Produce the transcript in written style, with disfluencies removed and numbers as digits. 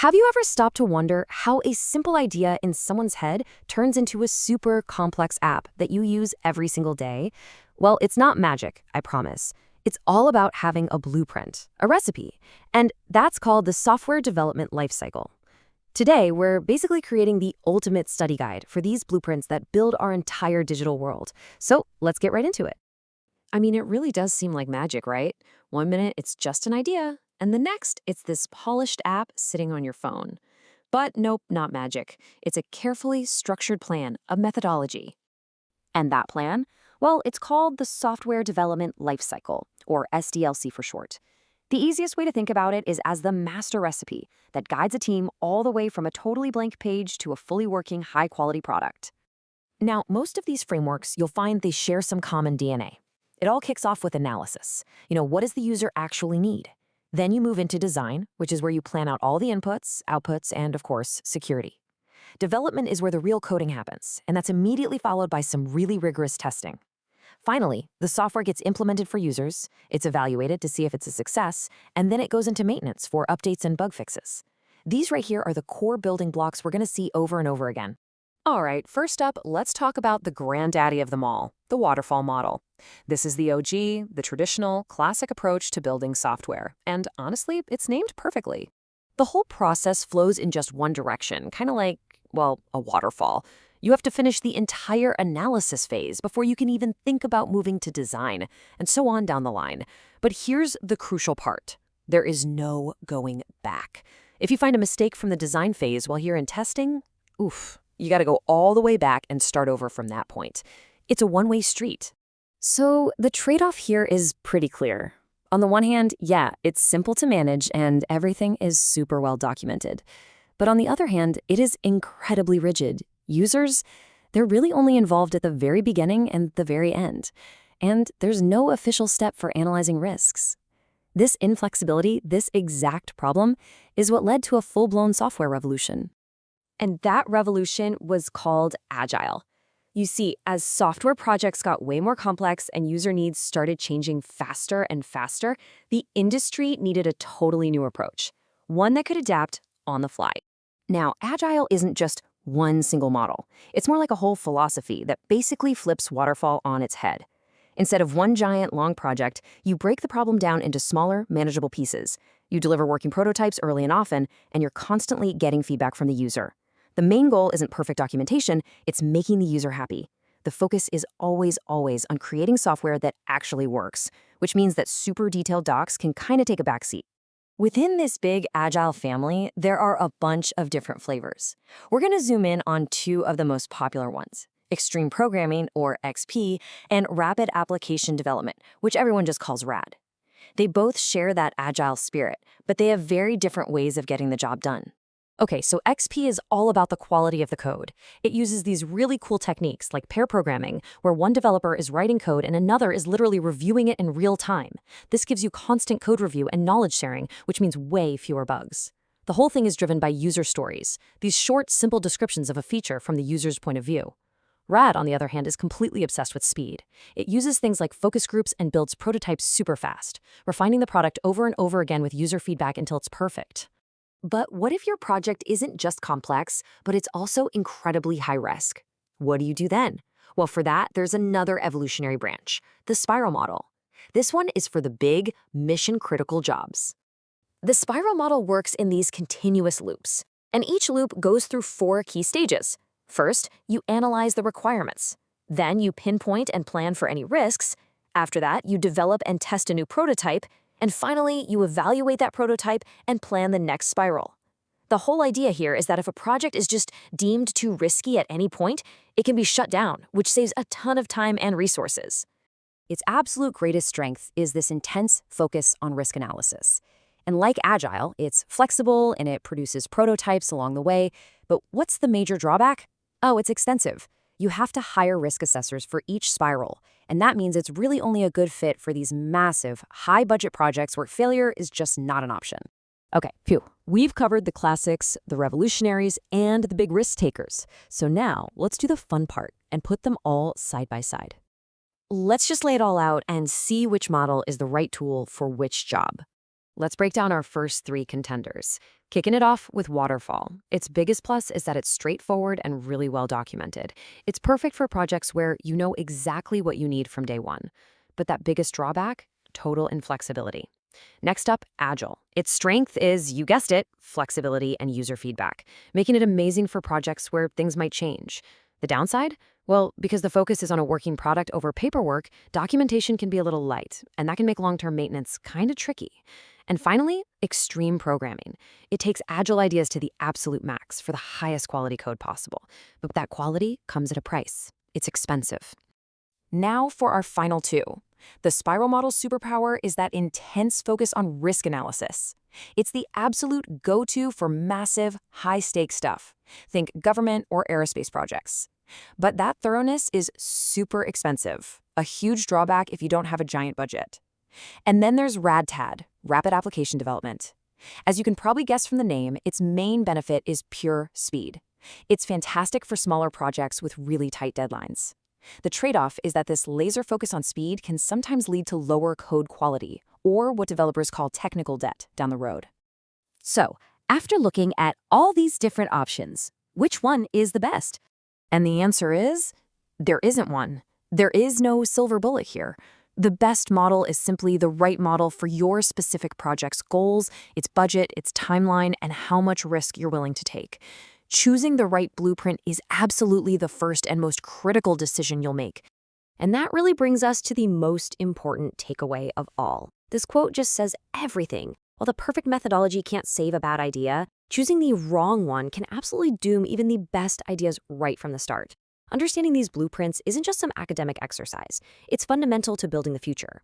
Have you ever stopped to wonder how a simple idea in someone's head turns into a super complex app that you use every single day? Well, it's not magic, I promise. It's all about having a blueprint, a recipe, and that's called the software development lifecycle. Today, we're basically creating the ultimate study guide for these blueprints that build our entire digital world. So let's get right into it. I mean, it really does seem like magic, right? One minute, it's just an idea, and the next, it's this polished app sitting on your phone. But nope, not magic. It's a carefully structured plan, a methodology. And that plan? Well, it's called the Software Development Lifecycle, or SDLC for short. The easiest way to think about it is as the master recipe that guides a team all the way from a totally blank page to a fully working, high-quality product. Now, most of these frameworks, you'll find they share some common DNA. It all kicks off with analysis. What does the user actually need? Then you move into design, which is where you plan out all the inputs, outputs, and, of course, security. Development is where the real coding happens, and that's immediately followed by some really rigorous testing. Finally, the software gets implemented for users, it's evaluated to see if it's a success, and then it goes into maintenance for updates and bug fixes. These right here are the core building blocks we're going to see over and over again. All right, first up, let's talk about the granddaddy of them all, the waterfall model. This is the OG, the traditional, classic approach to building software, and honestly, it's named perfectly. The whole process flows in just one direction, kind of like, well, a waterfall. You have to finish the entire analysis phase before you can even think about moving to design, and so on down the line. But here's the crucial part. There is no going back. If you find a mistake from the design phase while you're in testing, oof, you got to go all the way back and start over from that point. It's a one-way street. So the trade-off here is pretty clear. On the one hand, yeah, it's simple to manage and everything is super well documented. But on the other hand, it is incredibly rigid. Users, they're really only involved at the very beginning and the very end. And there's no official step for analyzing risks. This inflexibility, this exact problem, is what led to a full-blown software revolution. And that revolution was called Agile. You see, as software projects got way more complex and user needs started changing faster and faster, the industry needed a totally new approach, one that could adapt on the fly. Now, Agile isn't just one single model. It's more like a whole philosophy that basically flips waterfall on its head. Instead of one giant, long project, you break the problem down into smaller, manageable pieces. You deliver working prototypes early and often, and you're constantly getting feedback from the user. The main goal isn't perfect documentation, it's making the user happy. The focus is always on creating software that actually works, which means that super detailed docs can kind of take a backseat. Within this big Agile family, there are a bunch of different flavors. We're going to zoom in on two of the most popular ones: Extreme Programming, or XP, and Rapid Application Development, which everyone just calls RAD. They both share that Agile spirit, but they have very different ways of getting the job done. Okay, so XP is all about the quality of the code. It uses these really cool techniques like pair programming, where one developer is writing code and another is literally reviewing it in real time. This gives you constant code review and knowledge sharing, which means way fewer bugs. The whole thing is driven by user stories, these short, simple descriptions of a feature from the user's point of view. RAD, on the other hand, is completely obsessed with speed. It uses things like focus groups and builds prototypes super fast, refining the product over and over again with user feedback until it's perfect. But what if your project isn't just complex, but it's also incredibly high risk? What do you do then? Well, for that, there's another evolutionary branch, the spiral model. This one is for the big, mission-critical jobs. The spiral model works in these continuous loops, and each loop goes through 4 key stages. First, you analyze the requirements. Then you pinpoint and plan for any risks. After that, you develop and test a new prototype. And finally, you evaluate that prototype and plan the next spiral. The whole idea here is that if a project is just deemed too risky at any point, it can be shut down, which saves a ton of time and resources. Its absolute greatest strength is this intense focus on risk analysis. And like Agile, it's flexible and it produces prototypes along the way. But what's the major drawback? Oh, it's expensive. You have to hire risk assessors for each spiral, and that means it's really only a good fit for these massive, high-budget projects where failure is just not an option. Okay, phew. We've covered the classics, the revolutionaries, and the big risk takers. So now, let's do the fun part and put them all side by side. Let's just lay it all out and see which model is the right tool for which job. Let's break down our first three contenders. Kicking it off with Waterfall. Its biggest plus is that it's straightforward and really well documented. It's perfect for projects where you know exactly what you need from day one. But that biggest drawback? Total inflexibility. Next up, Agile. Its strength is, you guessed it, flexibility and user feedback, making it amazing for projects where things might change. The downside? Well, because the focus is on a working product over paperwork, documentation can be a little light, and that can make long-term maintenance kind of tricky. And finally, extreme programming. It takes Agile ideas to the absolute max for the highest quality code possible. But that quality comes at a price. It's expensive. Now for our final two. The spiral model's superpower is that intense focus on risk analysis. It's the absolute go-to for massive, high-stakes stuff. Think government or aerospace projects. But that thoroughness is super expensive, a huge drawback if you don't have a giant budget. And then there's RADTAD, Rapid Application Development. As you can probably guess from the name, its main benefit is pure speed. It's fantastic for smaller projects with really tight deadlines. The trade-off is that this laser focus on speed can sometimes lead to lower code quality, or what developers call technical debt, down the road. So, after looking at all these different options, which one is the best? And the answer is, there isn't one. There is no silver bullet here. The best model is simply the right model for your specific project's goals, its budget, its timeline, and how much risk you're willing to take. Choosing the right blueprint is absolutely the first and most critical decision you'll make. And that really brings us to the most important takeaway of all. This quote just says everything. While the perfect methodology can't save a bad idea, choosing the wrong one can absolutely doom even the best ideas right from the start. Understanding these blueprints isn't just some academic exercise. It's fundamental to building the future.